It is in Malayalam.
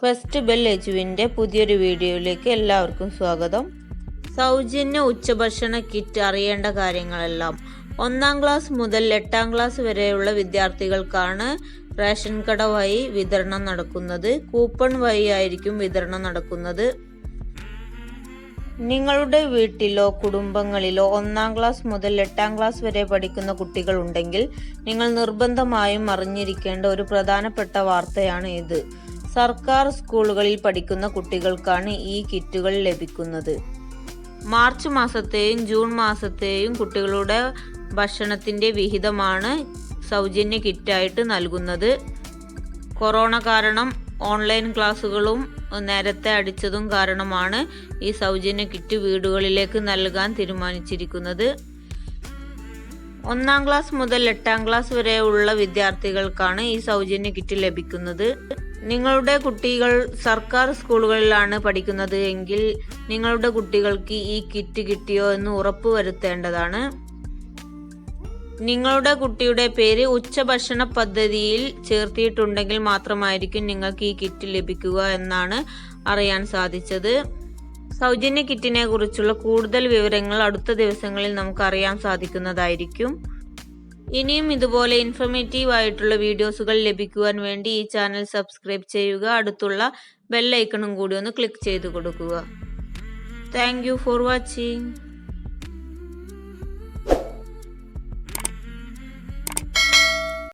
ഫസ്റ്റ് ബെൽ എജുവിൻ്റെ പുതിയൊരു വീഡിയോയിലേക്ക് എല്ലാവർക്കും സ്വാഗതം. സൗജന്യ ഉച്ചഭക്ഷണ കിറ്റ് അറിയേണ്ട കാര്യങ്ങളെല്ലാം. 1-ാം ക്ലാസ് മുതൽ 8-ാം ക്ലാസ് വരെയുള്ള വിദ്യാർത്ഥികൾക്കാണ് റേഷൻ കട വഴി വിതരണം നടക്കുന്നത്. കൂപ്പൺ വഴി ആയിരിക്കും വിതരണം നടക്കുന്നത്. നിങ്ങളുടെ വീട്ടിലോ കുടുംബങ്ങളിലോ 1-ാം ക്ലാസ് മുതൽ 8-ാം ക്ലാസ് വരെ പഠിക്കുന്ന കുട്ടികൾ ഉണ്ടെങ്കിൽ നിങ്ങൾ നിർബന്ധമായും അറിഞ്ഞിരിക്കേണ്ട ഒരു പ്രധാനപ്പെട്ട വാർത്തയാണ് ഇത്. സർക്കാർ സ്കൂളുകളിൽ പഠിക്കുന്ന കുട്ടികൾക്കാണ് ഈ കിറ്റുകൾ ലഭിക്കുന്നത്. മാർച്ച് മാസത്തെയും ജൂൺ മാസത്തെയും കുട്ടികളുടെ ഭക്ഷണത്തിന്റെ വിഹിതമാണ് സൗജന്യ കിറ്റായിട്ട് നൽകുന്നത്. കൊറോണ കാരണം ഓൺലൈൻ ക്ലാസ്സുകളും നേരത്തെ അടിച്ചതും കാരണമാണ് ഈ സൗജന്യ കിറ്റ് വീടുകളിലേക്ക് നൽകാൻ തീരുമാനിച്ചിരിക്കുന്നത്. 1-ാം ക്ലാസ് മുതൽ 8-ാം ക്ലാസ് വരെ ഉള്ള വിദ്യാർത്ഥികൾക്കാണ് ഈ സൗജന്യ കിറ്റ് ലഭിക്കുന്നത്. നിങ്ങളുടെ കുട്ടികൾ സർക്കാർ സ്കൂളുകളിലാണ് പഠിക്കുന്നത് എങ്കിൽ നിങ്ങളുടെ കുട്ടികൾക്ക് ഈ കിറ്റ് കിട്ടിയോ എന്ന് ഉറപ്പുവരുത്തേണ്ടതാണ്. നിങ്ങളുടെ കുട്ടിയുടെ പേര് ഉച്ചഭക്ഷണ പദ്ധതിയിൽ ചേർത്തിട്ടുണ്ടെങ്കിൽ മാത്രമായിരിക്കും നിങ്ങൾക്ക് ഈ കിറ്റ് ലഭിക്കുക എന്നാണ് അറിയാൻ സാധിച്ചത്. സൗജന്യ കിറ്റിനെ കുറിച്ചുള്ള കൂടുതൽ വിവരങ്ങൾ അടുത്ത ദിവസങ്ങളിൽ നമുക്ക് അറിയാൻ സാധിക്കുന്നതായിരിക്കും. ഇനിയും ഇതുപോലെ ഇൻഫർമേറ്റീവ് ആയിട്ടുള്ള വീഡിയോസുകൾ ലഭിക്കുവാൻ വേണ്ടി ഈ ചാനൽ സബ്സ്ക്രൈബ് ചെയ്യുക. അടുത്തുള്ള ബെൽ ഐക്കണും കൂടി ഒന്ന് ക്ലിക്ക് ചെയ്ത് കൊടുക്കുക. Thank you for watching.